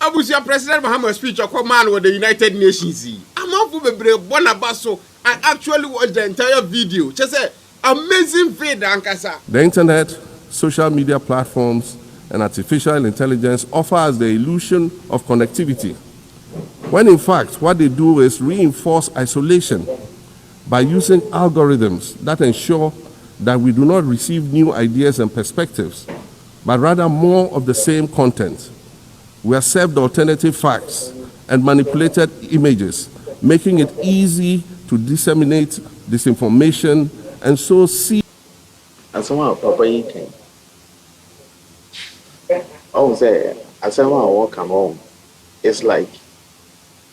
Abusia President Mahama speech or command with the United Nations. I'm off with a Bonabaso. I actually watched the entire video. Just say amazing video, Ankasa. The internet, social media platforms, and artificial intelligence offer us the illusion of connectivity, when in fact what they do is reinforce isolation by using algorithms that ensure that we do not receive new ideas and perspectives, but rather more of the same content. We are served alternative facts and manipulated images, making it easy to disseminate disinformation and so see. As someone Papa eating, oh, say, as someone walk home, it's like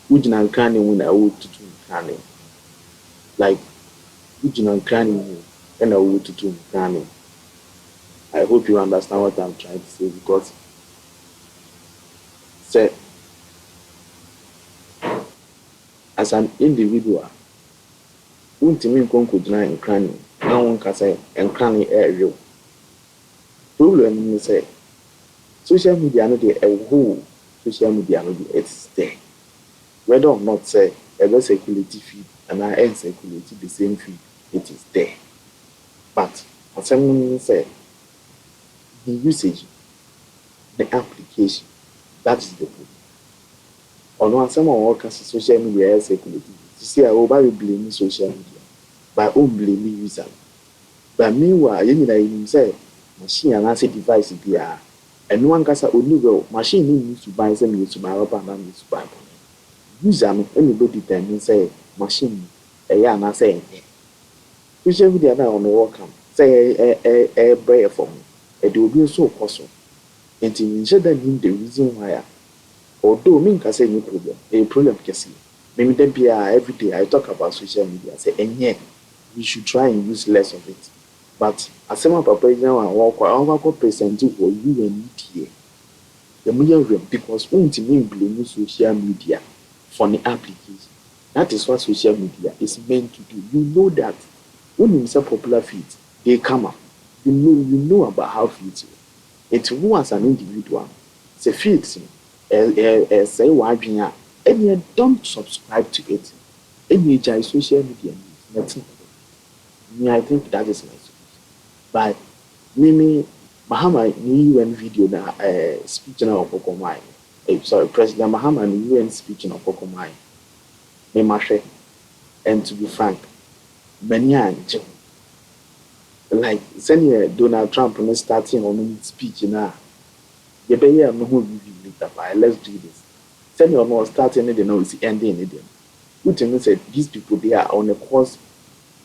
Ujinan Kani when I would to Kani. Like Ujinan Kani and I would to Kani. I hope you understand what I'm trying to say, because say, as an individual, Untimin Konkudina and Kani, no one can say, and Kani air real. Problem is say, social media no dey a whole social media no dey it's there. Whether or not say ever circulate feed and I end circulate the same feed, it is there. But as someone say, the usage, the application, that is the problem. Or no, someone work as social media circulate. You see, I will blame social media, but I won't blame user. But meanwhile, you know, say machine and answer device be and no one can say, oh, no, machine needs to buy some needs to buy up and needs to buy. User, anybody then say, machine, a yarn, I say, social media now on the welcome, say a prayer for me, it will be so possible. And in the reason why, although me can say no problem, a problem can see. Maybe then be every day I talk about social media, say, and yet we should try and use less of it. But as someone Papa now and walk present for you and here. The media because when to me blame social media for the application. That is what social media is meant to do. You know that when you say popular feeds, they come up. You know about how feeds. It's who as an individual. It's a feed. Say one and you don't subscribe to it. And you enjoy social media. Nothing. I think that is my solution. But Mimi Mahama ni UN video na speech na Okokomai. Sorry, President Mahama ni UN speech na Okokomai. Me mashe. And to be frank, many like senior Donald Trump when starting on speech na. You be here no who later. Let's do this. Senior no starting it, they know it's ending it. Putin said these people they are on a course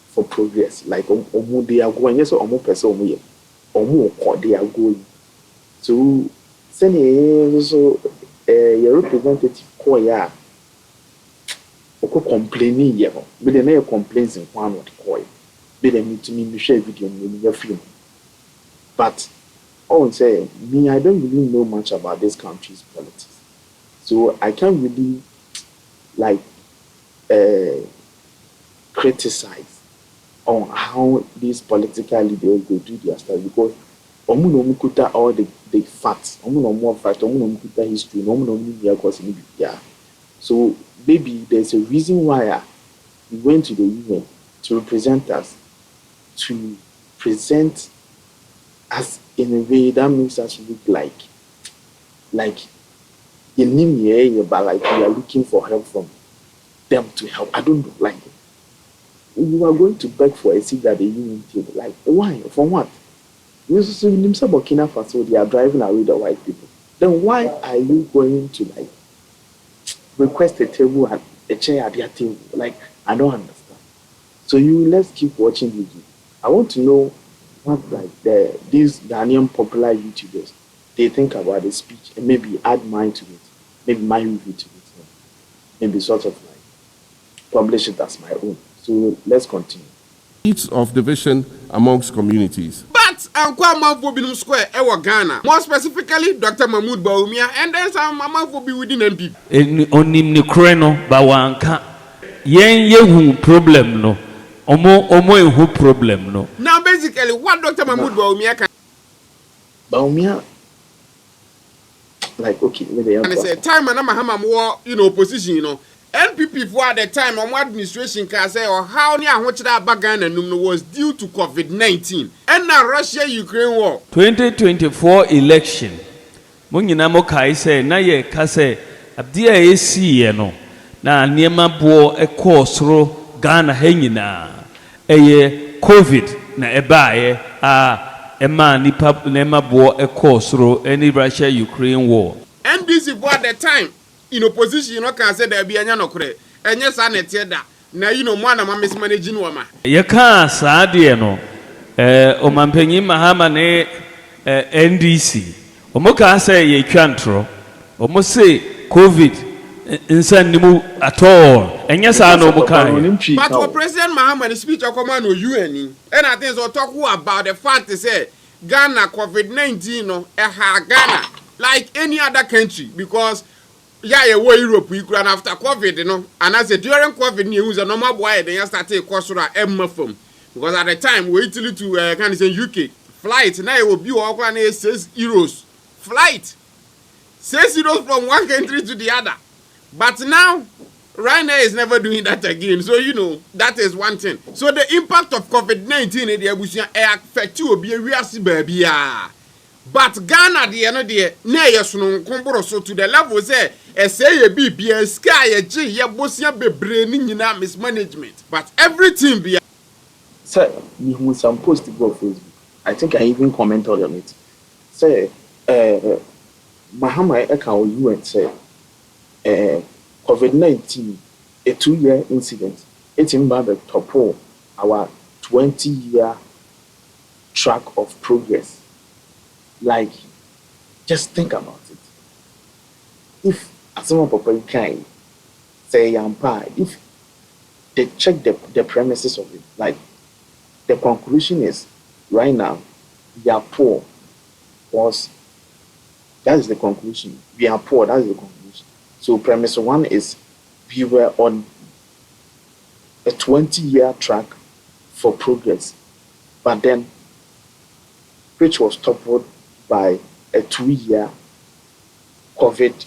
for progress, like they are going, yes, or person they are going. So, send so your representative call ya complaining, but they never complains in one of the call. They need to me share video in your film. But all say me, I don't really know much about this country's politics, so I can't really like criticize on how these political leaders go do their stuff, because omukuta all the facts, more facts, omukuta history, so maybe there's a reason why we went to the UN to represent us, to present us in a way that makes us look like the name here, but like we are looking for help from them to help. I don't know, like. You are going to beg for a seat that the union table. Like, why? For what? You see, in Burkina Faso, they are driving away the white people. Then why are you going to like request a table and a chair at their table? Like, I don't understand. So let's keep watching YouTube. I want to know what like these Ghanaian popular YouTubers they think about the speech and maybe add mine to it, maybe my review to it, maybe sort of like publish it as my own. So let's continue. Seeds of division amongst communities. But Amam Square, Ghana, more specifically, Dr. Mahmoud Bawumia, and then some Amam will be within MP. Onim ni kreno bawanka yen yehu problem no. Omo ehu problem no. Now basically, what Dr. Mahmoud Bawumia can. Bawumia, like okay, maybe and it's a time and Mahama more, opposition, NPP for at the time, administration can say, or how near what that Ghana was due to COVID-19 and now Russia-Ukraine war. 2024 election. Munyina mo kai say na ye ka say abdia esi no na niema bo ekosro Ghana ha nyina eye COVID na ebaaye ema nipa na ema bo ekosro any Russia Ukraine war. NDC for at the time in opposition can say there be anya no kure enye sa na tie da na mo na ma mismanage no ma. Ye ka sa de no omampanyi Mahama ne NDC Omoka say ye chantro, omo say COVID insanimu at all. And yes, I know Mokai. But for President Mahama, the speech of command of UN, and I think so talk about the fact they say Ghana COVID-19 no Ghana like any other country because Europe we run after COVID, and as a during COVID news, a normal boy then started Kosura Emma from because at the time we Italy to can say UK flight now it will be all 6 euros. Flight 6 euros from one country to the other, but now Ryanair is never doing that again. So that is one thing. So the impact of COVID-19 in the Abusian affect you be a real baby. But Ghana the so to the level say say a B a sky a G ya Bosia be braining in mismanagement. But everything be sir, you some post to go Facebook. I think I even commented on it. Say Mahama eka o UN say COVID-19 a 2-year incident. It's in the top our 20-year track of progress. Like, just think about it. If someone properly can say if they check the premises of it, like the conclusion is right now we are poor. That is the conclusion. We are poor. That is the conclusion. So premise one is we were on a 20-year track for progress, but then which was toppled by a 2-year COVID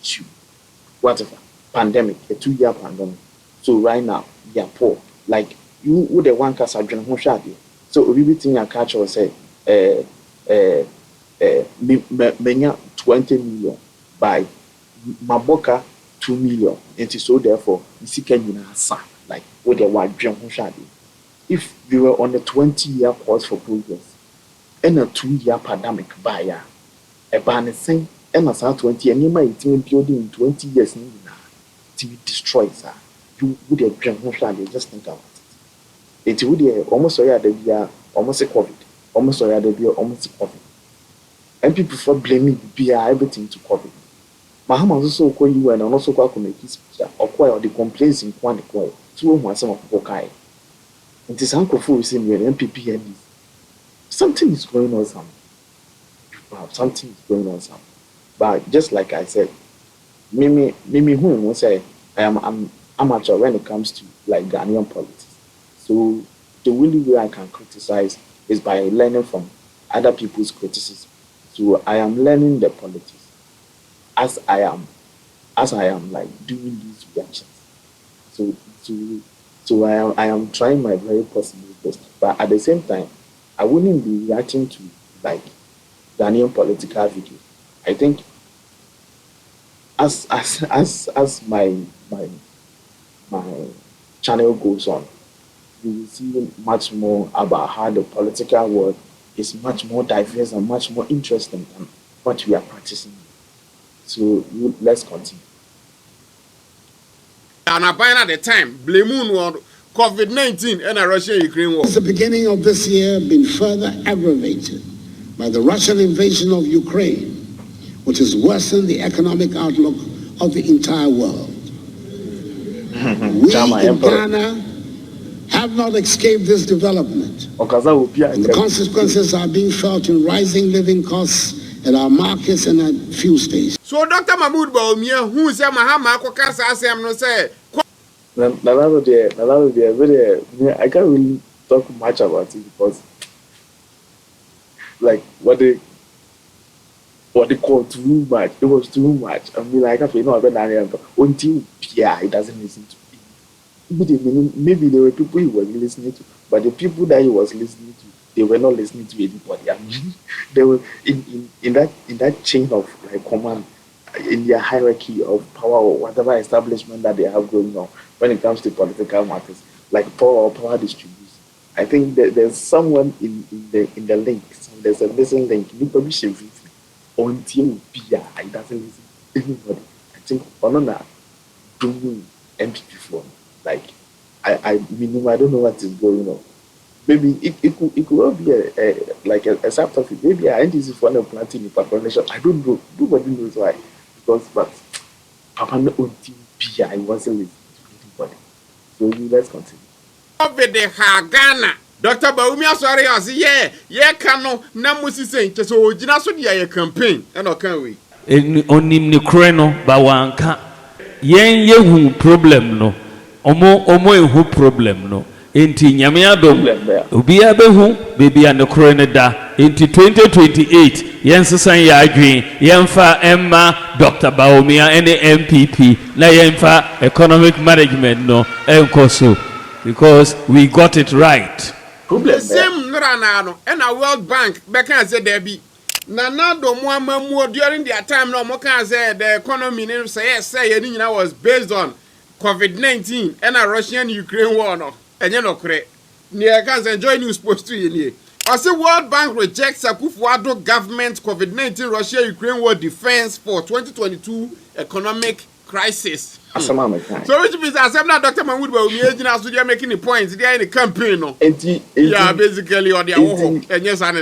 issue, whatever pandemic, a 2-year pandemic. So right now we are poor. Like you would the one cast again who shall be. So everything I catch or say menya 20 million by Maboka 2 million. And so therefore like what the white dream shadi. If we were on a 20-year course for progress and a 2-year pandemic by a ban saying and as 20 and you might building in 20 years to destroy sir. You would have dream shadi, just think about it. It would almost almost a COVID. Almost almost a COVID. And people for blaming everything to COVID. Mahama also call you and also call community speech or the complaints in one equal. Two of some of Bokai. And this uncle for saying MPP and something is going on something is going on some. But just like I said, Mimi who will say I am amateur when it comes to like Ghanaian politics. So the only way I can criticize is by learning from other people's criticism. So I am learning the politics as I am like doing these reactions. So I am trying my very possible best. But at the same time, I wouldn't be reacting to like Ghanaian political video. I think as my channel goes on, you will see much more about how the political world is much more diverse and much more interesting than what we are practicing. So let's continue. And at the time, blame on COVID-19 and a Russia-Ukraine war. Since the beginning of this year, been further aggravated by the Russian invasion of Ukraine, which has worsened the economic outlook of the entire world. We in Ghana have not escaped this development. And the consequences are being felt in rising living costs at our markets and at fuel stations. So Dr. Mahmoud Baumia, who said Mahama Kokasa Asem no say I can't really talk much about it because like what what they call too much. It was too much. I mean, like, if you know about that, until Pierre, he doesn't listen to him. Maybe there were people he was listening to, but the people that he was listening to, they were not listening to anybody. I mean, they were in that chain of like command, in their hierarchy of power or whatever establishment that they have going on when it comes to political matters, like power distribution. I think that there's someone in the link. So there's a missing link. Nobody should until Pierre, he doesn't listen to anybody. I think Onona doing MPP form. Like I mean, I don't know what is going on. Maybe it could all be a sub topic. Maybe I NDC for the planting in population. I don't know. Nobody knows why. Because but Papa no until Pierre, I wasn't listening to anybody. So let's continue. Over the Ghana. Dr. Baumia sorry, I say, yeah, cano, Namusi saying, so Jinaso, yeah, campaign, and can we? Onim ni kreno bawanka yen yehu problem no omo ehu problem no enti nyame adom obi abehu bebi an kreno da enti 2028 yen sesan ya adwen yen fa emma Dr. Baumia any MPP na yen fa economic management no enkoso because we got it right. The same Nranano and a World Bank back say there be Nanado more during their time no more can say the economy say was based on COVID-19 and a Russian-Ukraine war no and you know correct near can enjoy news post to you. I say World Bank rejects Akufo-Addo government COVID-19 Russia-Ukraine war defense for 2022 economic crisis. So which means as I'm not Dr. Mahmoud we are making the points they are in the campaign no. Yeah, basically on their own and yes and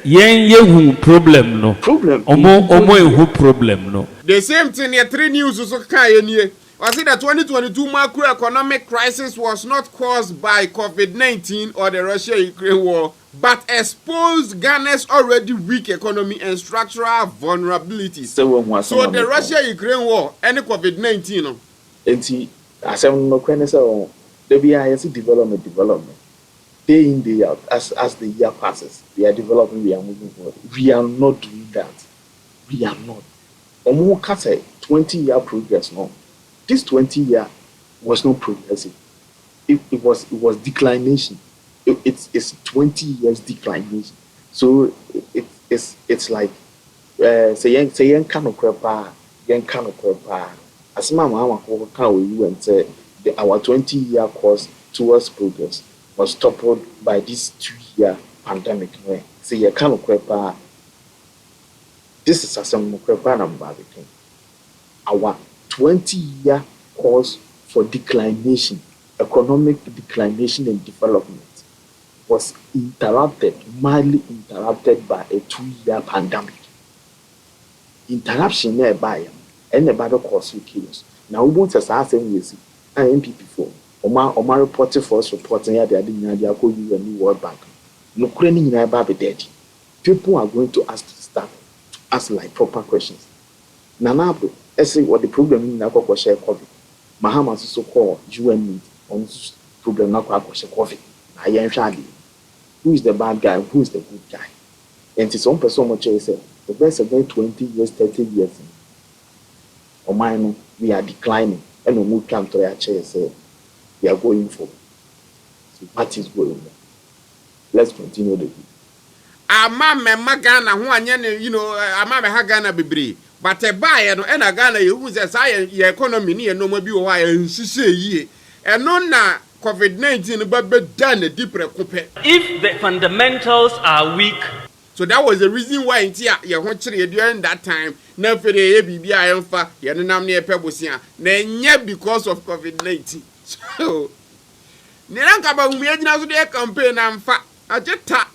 yen yehu problem no omo ehu problem no. The same thing here 3 news so kan here. I say the 2022 macroeconomic crisis was not caused by COVID-19 or the Russia-Ukraine war, but exposed Ghana's already weak economy and structural vulnerabilities. So the Russia-Ukraine war and the COVID-19 no. Enti asem no kwene say there be a development. Day in day out as the year passes, we are developing, we are moving forward. We are not doing that. We are not. Omo ka say 20-year progress no. This 20-year was not progressive. It was declination. It's 20 years declination. So it's like say yen kano krepa as Mahama can we and say our 20-year course towards progress was toppled by this 2-year pandemic. Say yen kano krepa. This is some krepa number thing. Our 20-year course for declination, economic declination and development was mildly interrupted by a 2-year pandemic. Interruption nearby and the battle course with chaos. Now we want to start saying yes, MPP for Oma reported for us reporting here they are doing the new World Bank. No craning nearby be dead. People are going to ask like proper questions. Nanabo, I say what the problem in Nako share COVID. Mahama so called UN meet on problem Nako share COVID. I am Shadi. Who is the bad guy? Who is the good guy? And it's one person much say the best of 20 years, 30 years. Or mine, we are declining. And we move come to our chair say we are going for. So what is going on? Let's continue the video. Mama Ghana who anya you know amama ha Ghana bebre but e buy no e na Ghana you hu say your economy ni no ma bi o ha nsise yie e no na COVID-19 ba done a deep recope. If the fundamentals are weak, so that was the reason why intia ye ho kire during that time na fere ye bibia ye mfa ye nenam na ye pebosia na nya because of COVID-19. So ni ranka ba hu ye gina so de campaign na mfa ageta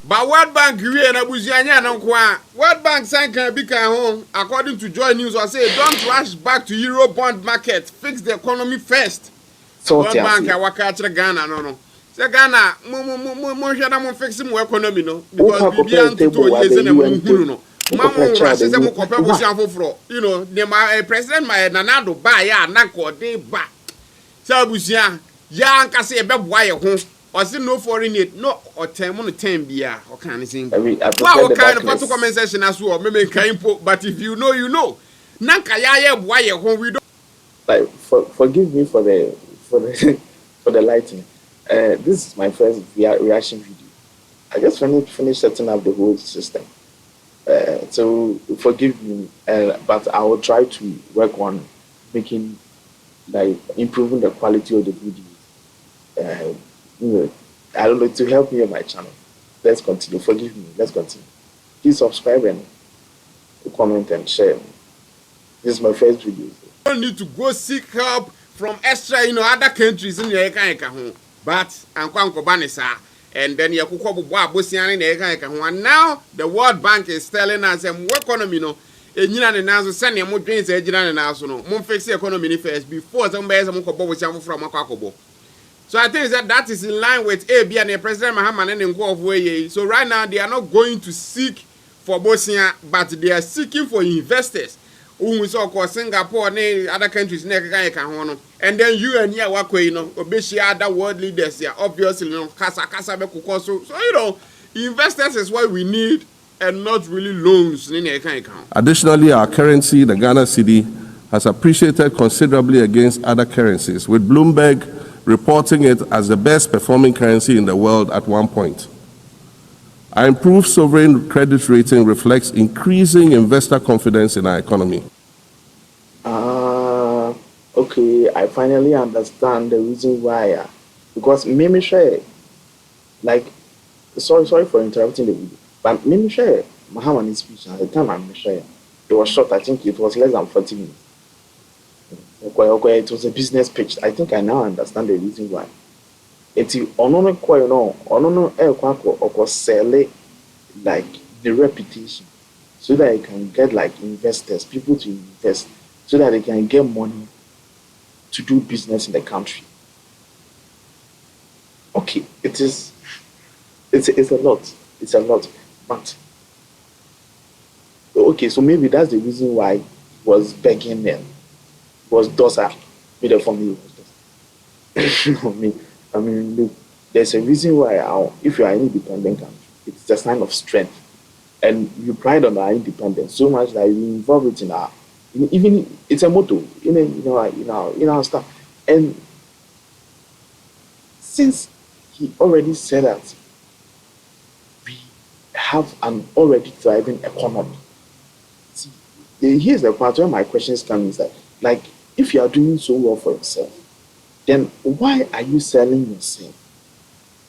but World Bank we na buzianya na nko World Bank sign can be kan home according to Joy News. I say don't rush back to Euro bond market, fix the economy first. So World Bank I waka kire Ghana no say Ghana mo hwe na mo fix mo economy no because bibia nto yeze na mo hunu no mama rush say mo kopɛ buzian foforo you know the president my nanado ba ya na ko de ba say buzian ya nka say ebe boa ye ho or say no foreign aid, no or 10 on 10 beer or kind of thing. Wow, kind of comment section as well, maybe kind but if you know, you know. Nankaya, why you home we don't like forgive me for the for the lighting. This is my first reaction video. I just finished setting up the whole system. So forgive me, but I will try to work on making, like, improving the quality of the videos. You know, I don't know, to help me on my channel. Let's continue. Forgive me. Let's continue. Please subscribe and comment and share. This is my first video. You don't need to go seek help from extra, other countries in your home. But and then you could and now the World Bank is telling us what economy and send your drains and fix the economy first before some bears from. So I think that is in line with AB and President Mahama and Ngway. So right now they are not going to seek for Bosnia, but they are seeking for investors. We saw Singapore and other countries, and then you and your work, other world leaders here, obviously, so investors is what we need and not really loans. Additionally, our currency, the Ghana cedi, has appreciated considerably against other currencies, with Bloomberg reporting it as the best performing currency in the world at one point. Our improved sovereign credit rating reflects increasing investor confidence in our economy. Okay, I finally understand the reason why. Because Mimi share, like, sorry for interrupting the video, but Mimi share Mahama's speech at the time I'm sure it was short. I think it was less than 40 minutes. It was a business pitch. I think I now understand the reason why. It's sell it, like, the reputation, so that it can get, like, investors, people to invest, so that they can get money to do business in the country. Okay, it's a lot, but okay, so maybe that's the reason why he was begging them. Was Dosa, maybe for me was Dosa. I mean, look, there's a reason why if you are an independent country, it's a sign of strength, and you pride on our independence so much that you involve it in our, even it's a motto in our stuff. And since he already said that we have an already thriving economy, see, here's the part where my questions come is that, like, if you are doing so well for yourself, then why are you selling yourself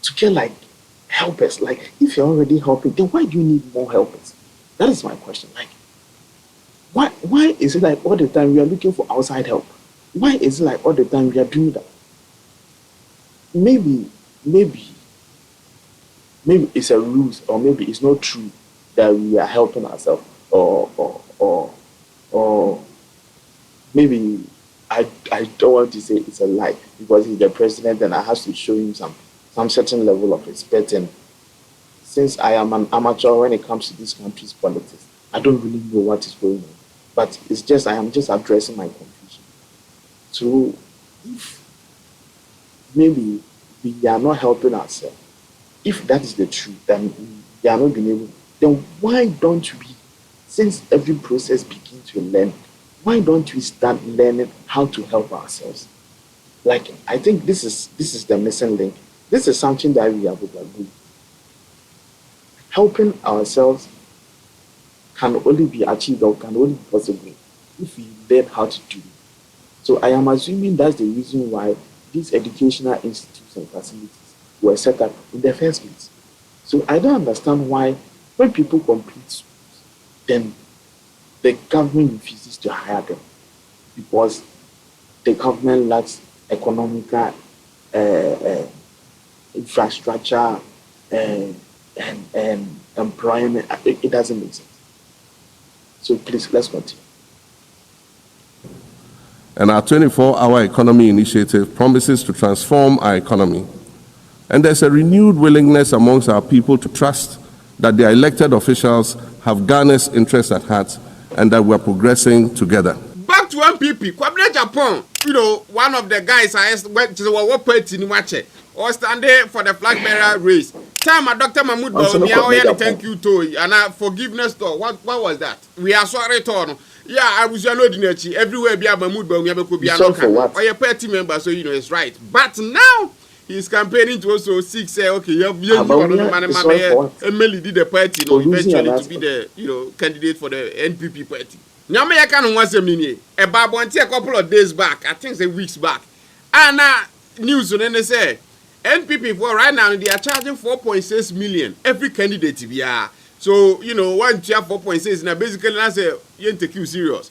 to get, like, helpers? Like, if you're already helping, then why do you need more helpers? That is my question. Like, why is it like all the time we are looking for outside help? Why is it like all the time we are doing that? Maybe it's a ruse, or maybe it's not true that we are helping ourselves, or maybe I don't want to say it's a lie, because he's the president and I have to show him some certain level of respect. And since I am an amateur when it comes to this country's politics, I don't really know what is going on. But it's just, I am just addressing my confusion. So if maybe we are not helping ourselves, if that is the truth, then we are not being able, then why don't we, since every process begins to learn, why don't we start learning how to help ourselves? Like, I think this is the missing link. This is something that we have overlooked. Helping ourselves can only be achieved, or can only be possible if we learn how to do it. So I am assuming that's the reason why these educational institutes and facilities were set up in the first place. So I don't understand why, when people complete schools, then the government refuses to hire them, because the government lacks economical infrastructure and employment. It doesn't make sense. So please, let's continue. And our 24-hour economy initiative promises to transform our economy. And there's a renewed willingness amongst our people to trust that their elected officials have Ghana's interests at heart and that we're progressing together. Back to MPP, Kwabena Japan, one of the guys I asked, what party in Wache, or standing for the flag bearer race. Time Dr. Mahmoud Bawumia thank you to and forgiveness to what was that? We are sorry to yeah, I was everywhere be Mahmoud Bawumia could be or your party member, so you know it's right. But now he's campaigning to also seek say okay, you Emily did the party, eventually to be the candidate for the NPP party. Now me can once a minute. A couple of days back, I think it's weeks back. And news and they say NPP for right now they are charging 4.6 million every candidate yeah. So one chair 4.6 now basically I say you take you serious.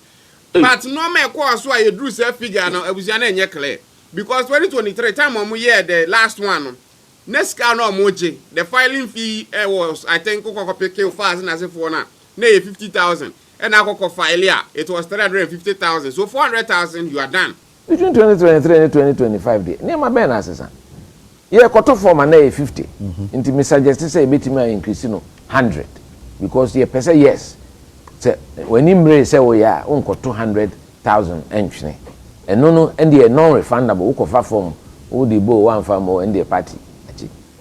But no me course why you drew self figure now it was clear. Because 2023 time the last one next car no moji the filing fee was I think pay fast and as if for now 50,000 and I go file it was 350,000 so 400,000 you are done. Between 2023 and 2025 day near my ben assessor yeah quarter form and 50 into me suggest say betimi increase 100 because the person yes say when him say oh yeah unko 200,000 entry and no and the non refundable uko form o the bo one farm or and the party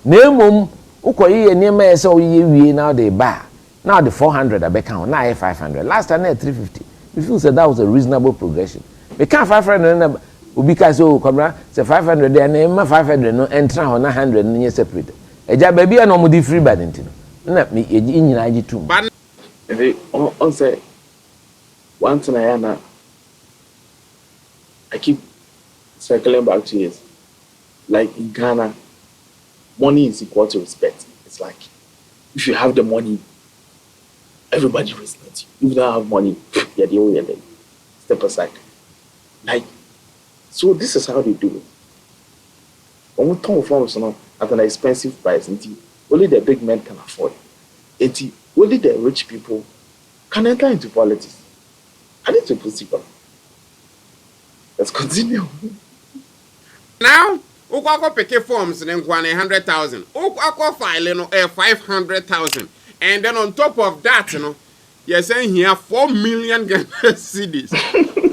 nemum uko ye near say we now they bar now the 400 I back now 500 last time 350 we feel that was a reasonable progression. We can't 500 because so come say 500 there na 500 no enter on 100 no separate eja baby na mo di free bad ntino na me nyina agi tum on say one thing I keep circling back to is like in Ghana money is equal to respect. It's like if you have the money everybody respects you. If you don't have money you're the only step aside. Like, so this is how they do it. When we turn flowers at an expensive price, only the big men can afford it. Only the rich people can enter into politics. I need to proceed. Let's continue. Now, Ukwako peke forms in 100,000. Ukwako file 500,000. And then on top of that, you're saying here 4 million cedis.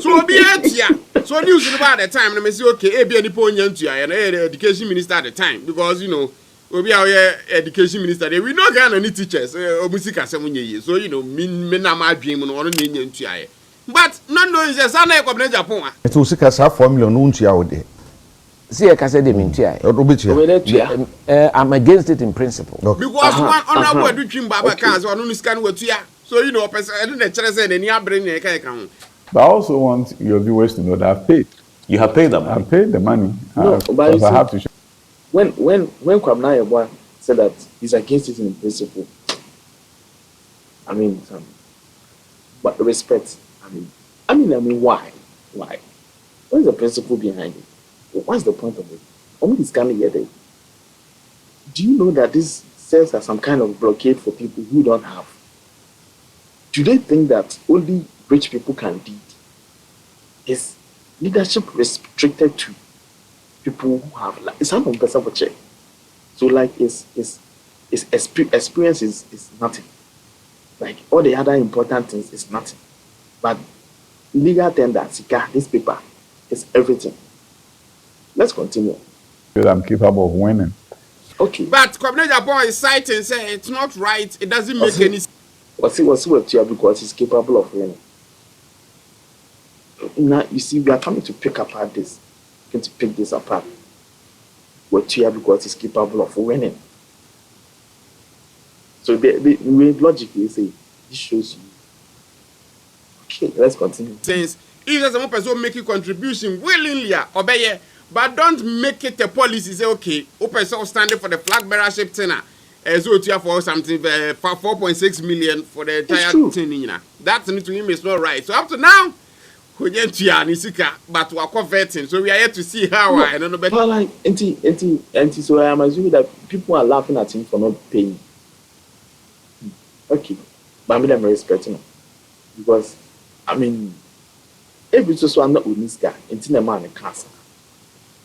So be here. So news about the time, let me say okay, be any point and the education minister at the time because we be our education minister. We not got any teachers or music as so me na my dream on but not knowing the son of Japan. It will seek us 4 million unti out there. See I can say them in I'm against it in principle. Because one honorable do dream baba cars or no scan what so person I don't say any brain can. But I also want your viewers to know that I've paid. You have paid them? I've paid the money. No, but I have to show. When Kwabena Yeboah said that he's against it in principle, I mean, but respect, I mean, why? Why? What is the principle behind it? What's the point of it? Only this kind of year. Do you know that this serves as some kind of blockade for people who don't have? Do they think that only rich people can lead? Is leadership restricted to people who have like it's not person for check? So like experience is nothing. Like all the other important things is nothing. But legal tender, sika, this paper is everything. Let's continue. I'm capable of winning. Okay. But Kwabena Yeboah is citing saying it's not right. It doesn't make any sense. What's it because he's capable of winning. Now you see, we are coming to pick apart this. Going to pick this apart. What here because he's capable of winning. So the logically say this shows you. Okay, let's continue. Since if there's one person making contribution willingly, obey, but don't make it a policy. Say okay, person standing for the flag bearership thing. So you for something 4.6 million for the entire thing. That to him is not right. So up to now, but we are converting. So we are here to see how I don't know. But like, so I am assuming that people are laughing at him for not paying. Okay, but I mean I'm respecting him because I mean, every so I'm not with this guy. Until a man in cancer,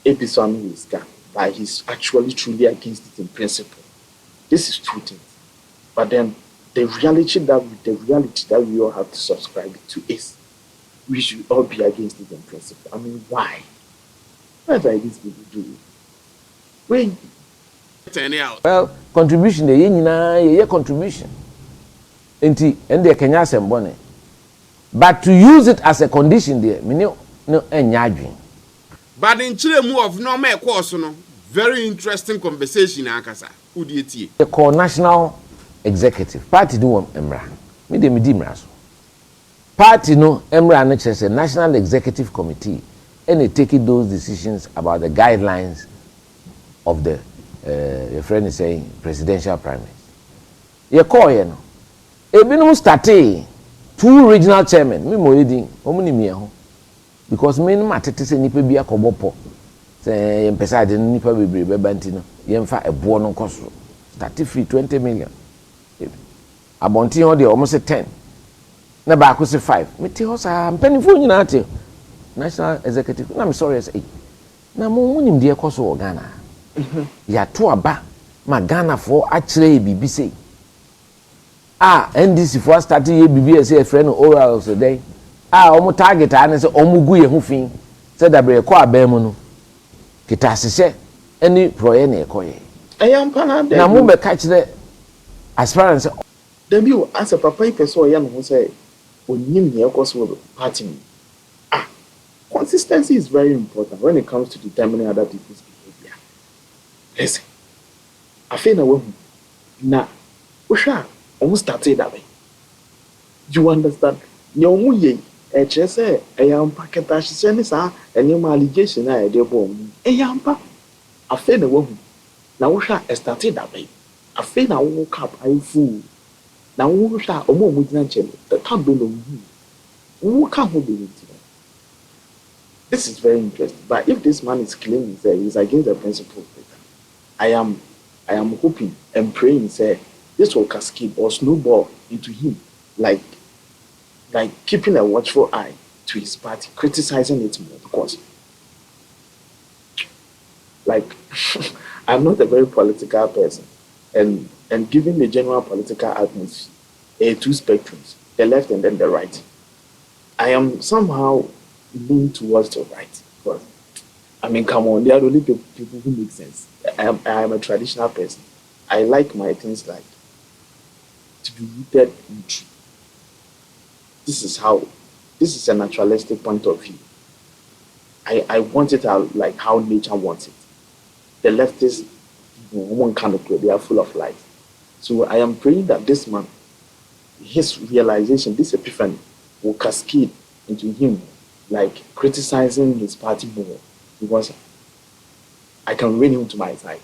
every so I'm with this guy, but he's actually truly against it in principle. This is two things. But then the reality that we all have to subscribe to is we should all be against it in principle. I mean, why? Why do these people do it? Wait. Well, contribution the ye contribution. Enti ende Kenya sembone. But to use it as a condition there, me no enyadwin. But in Chilemu of normal course, no, very interesting conversation, Akasa. Udietie. The core national executive party do emra. Me de me di mra so. Party no emra no chese national executive committee and they take those decisions about the guidelines of the your friend is saying presidential primaries. Ye call ye no. Ebinom started 2 regional chairmen me mo leading omuni mi ho because me no matete se nipa bi akobopo se ye mpesa de nipa bebre beba ntino ye mfa ebo no nkoso start free 20 million abonti ho de almost 10 na ba ko se 5 me ti ho sa mpanifo nyina ate national executive na me sorry say na mo munim de ekoso wo Ghana ya to aba ma Ghana for akire bibi sei NDC for starting ye bibi say friend oral so day omo target an say omo gu ye hu fin say da bre ko abem no kita sese any proye na ekoye Ayampa na mo be catch the aspirants dem you as a papa person ya no say onyim ne ekoso party. Consistency is very important when it comes to determining other people's behavior. Listen, I feel na usha almost started that way. You understand? Nyomu ye chese eyampa keta shise sa enyoma allegation na e dey bom. Eyampa I feel na usha started that way. I feel na wo cap I fool. Na wo usha omo gina nche the time do no wo ka ho be it. This is very interesting. But if this man is claiming that he's against the principle, I am hoping and praying say this will cascade or snowball into him, like keeping a watchful eye to his party, criticizing it more because, like, I'm not a very political person, and given the general political atmosphere, 2 spectrums, the left and then the right, I am somehow lean towards the right because I mean, come on, there are only people who make sense. I am a traditional person. I like my things like to be rooted in truth. This is a naturalistic point of view. I want it out like how nature wants it. The leftists, one kind of they are full of lies. So I am praying that this man, his realization, this epiphany, will cascade into him, like criticizing his party more, because I can win him to my side.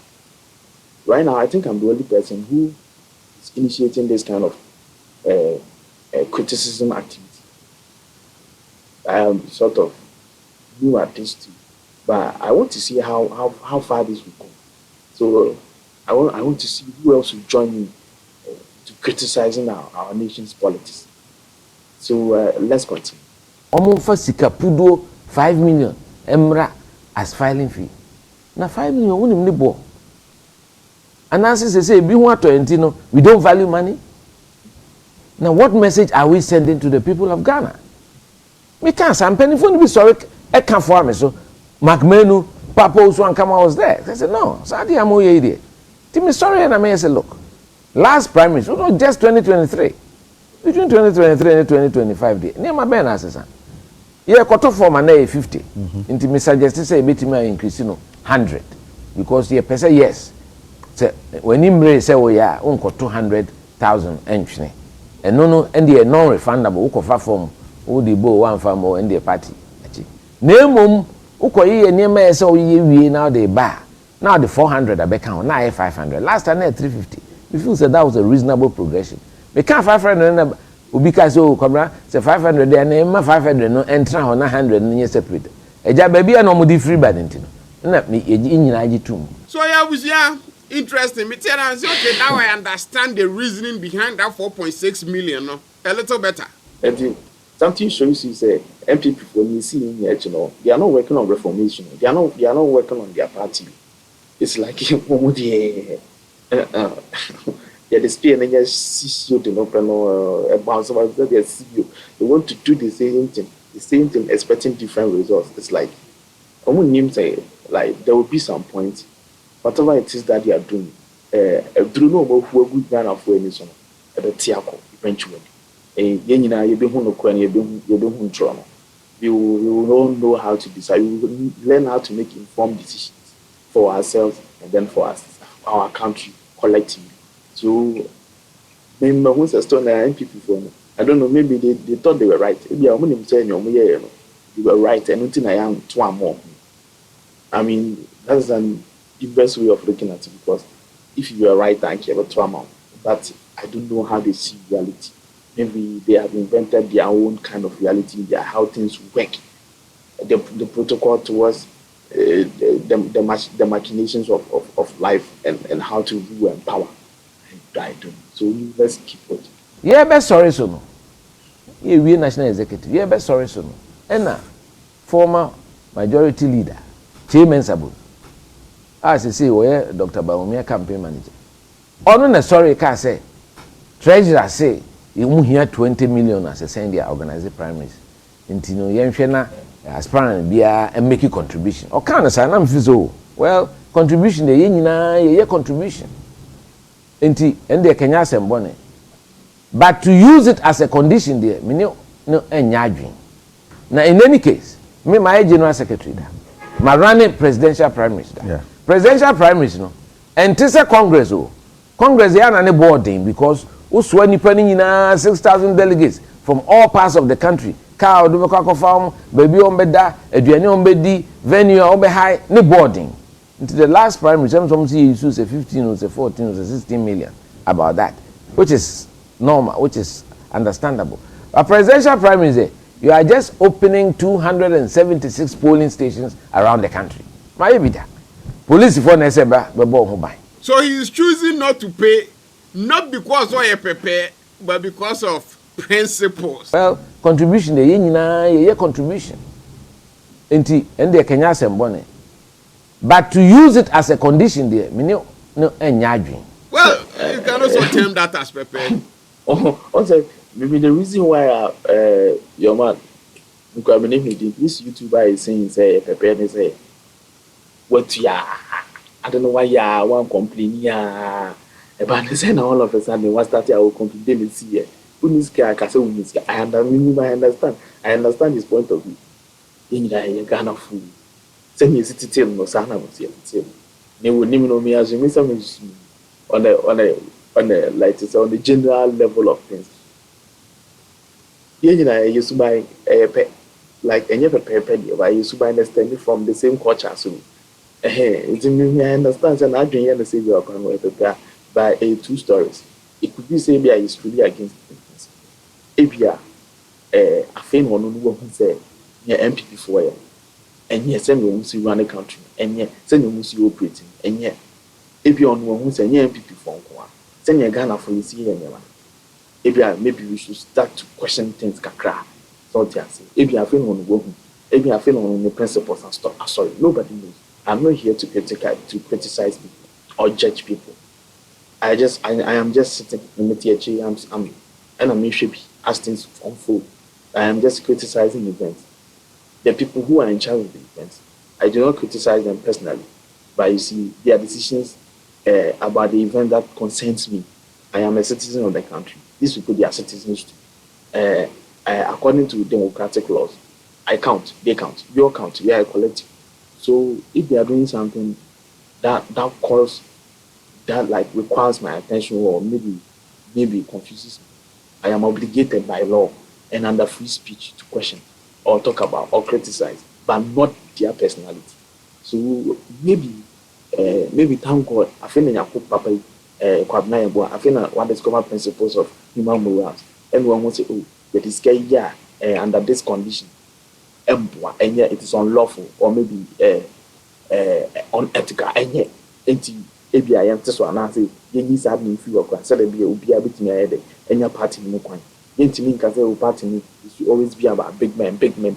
Right now, I think I'm the only person who is initiating this kind of criticism activity. I am sort of new at this too, but I want to see how far this will go. So I want to see who else will join me to criticizing our nation's politics. So let's continue. Omo sika pudo 5 million emra as filing fee. Na 5 million wonim ne bo. Anansi say bi hu atọyenti no, we don't value money. Now what message are we sending to the people of Ghana? We can't say penifo be sorry e kan for me so Macmenu Papa Osu and Kama was there. They said no, Sadi amoye ide. Ti me sorry and I may say look. Last primaries, it was just 2023. Between 2023 and 2025 day. Near my ben assessor. Yeah, quarter form and 50. Into me suggest say betimi increase 100 because the person yes. Say when him say oh yeah, unko 200,000 entry. And no and the non-refundable uko form who the bo one farm or in the party. Name uko ye near me say we now they buy. Now the 400 I back on now 500. Last time 350. We feel that was a reasonable progression. We can't 500 because oh come say 500 there na 500 no enter on 100 no separate. Eja baby na mo di free bad ntino. Na me nyina agi tum. So yeah, we see interesting. Me tell am say okay, now I understand the reasoning behind that 4.6 million no a little better. And something shows you say MPP for me see in here, you know, they are not working on reformation. They are not working on their party. It's like yeah, the spear and just see you open or bounce about that. They see you. They want to do the same thing, expecting different results. It's like, say, like there will be some point whatever it is that they are doing, through no more who are good man of any son, at the Tiaco, eventually. A Yenina, you be who no queen, you be who trauma. You will know how to decide. We will learn how to make informed decisions for ourselves and then for us, our country collectively. So, maybe who's a stone and people for me. I don't know, maybe they thought they were right. Maybe I'm going to say, you were right, and nothing I am to more. I mean, that's the best way of looking at it, because if you are right, I care about trauma, but I don't know how they see reality. Maybe they have invented their own kind of reality, how things work, the protocol towards the machinations of life and how to rule and power. I don't know. So let's keep it. Yeah, best sorry so no. Yeah, we national executive. Yeah, best sorry so no. And former majority leader, Chairman Sabu. As I say, we Dr. Baumia campaign manager. On the sorry, can say, treasurer say, you hear 20 million as a send their organized primaries. Intino Yenshena, aspirant be and make a contribution. Or can I say, I'm physical. Well, contribution, the yenina, contribution. Inti, and the Kenya Sembone. But to use it as a condition there, me no enyadwin. Now in any case, me my general secretary da. My running presidential primaries da. Yeah. Presidential primaries no. And this a Congress o. Congress ya na ne boarding because uswa nipa ni nyina 6,000 delegates from all parts of the country. Ka odo be kwa farm, baby ombeda, aduane ombedi, venue ombe high ne boarding. Into the last primary, some see you say 15 or say 14 or say 16 million about that, which is normal, which is understandable. A presidential primary is you are just opening 276 polling stations around the country. Police for Neseba, so he is choosing not to pay, not because of a prepare, but because of principles. Well, contribution, the contribution. And the Kenya Sembone. But to use it as a condition there, me no enyadwin. Well, you can also term that as prepared. Also, maybe the reason why your man, this YouTuber is saying say prepared say what ya I don't know why ya one complain ya but they say now all of a sudden what start ya will complain they see I understand his point of view. In Ghana food. Send me city tell no sana was here. They would know me as you some on the like it's on the general level of things. Here I used to buy a pet like any paper, I used to buy understanding from the same culture. So it's me I understand and I drink and say you are going to by 2 stories. It could be say I is really against things. Abia a fan one who say yeah MPP for you. And yet, send you to run the country, and yet, send you to operating, and yet, if you on one who's a MPP phone call, send your Ghana for you see anyone. If you maybe we should start to question things, kakra. So, if you are feeling on the woman, if you are feeling on the principles and stuff, sorry, nobody knows. I'm not here to criticize people or judge people. I am just sitting in the THA, and I'm should as things unfold. I am just criticizing events. The people who are in charge of the events, I do not criticize them personally, but you see, their decisions about the event that concerns me. I am a citizen of the country. These people, they are citizens too. According to democratic laws, I count, they count, you count, we are a collective. So if they are doing something that calls, that like requires my attention or maybe confuses me, I am obligated by law and under free speech to question or talk about or criticize, but not their personality. So maybe thank God, I feel in Yaku Papa, I feel what discover principles of human morals. Everyone will say, oh, that is under this condition, and yet it is unlawful or maybe unethical, and yet I am just one answer. You need to me free of said be a bit near and your party no coin. Intimate cafe party is to always be about big men, baby.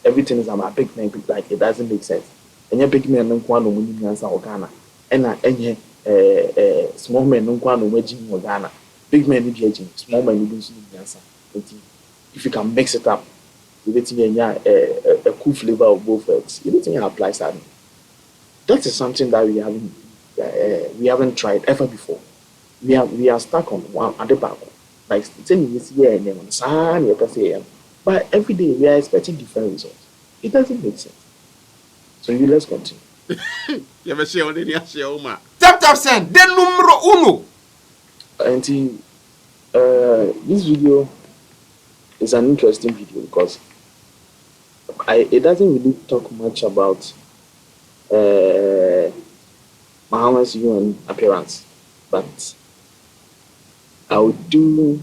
Everything is about big men, like it doesn't make sense. And your big men don't want to win Ghana. And small men don't want to win Ghana. Big men need aging, small men need answer. If you can mix it up, you let me a cool flavor of both words. You let me apply something. That is something that we haven't we haven't tried ever before. We are stuck on one at the back. Like saying this year and then but every day we are expecting different results. It doesn't make sense. So let's continue. You ever share on any share, ma? Tap send. Then numero uno. Until this video is an interesting video because it doesn't really talk much about Mahama's UN appearance, but I will do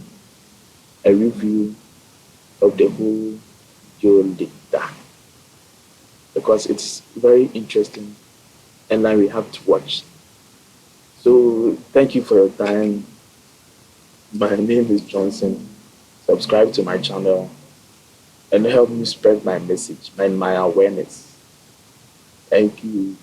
a review of the whole UN data because it's very interesting and then we have to watch. So thank you for your time. My name is Johnson. Subscribe to my channel and help me spread my message and my awareness. Thank you.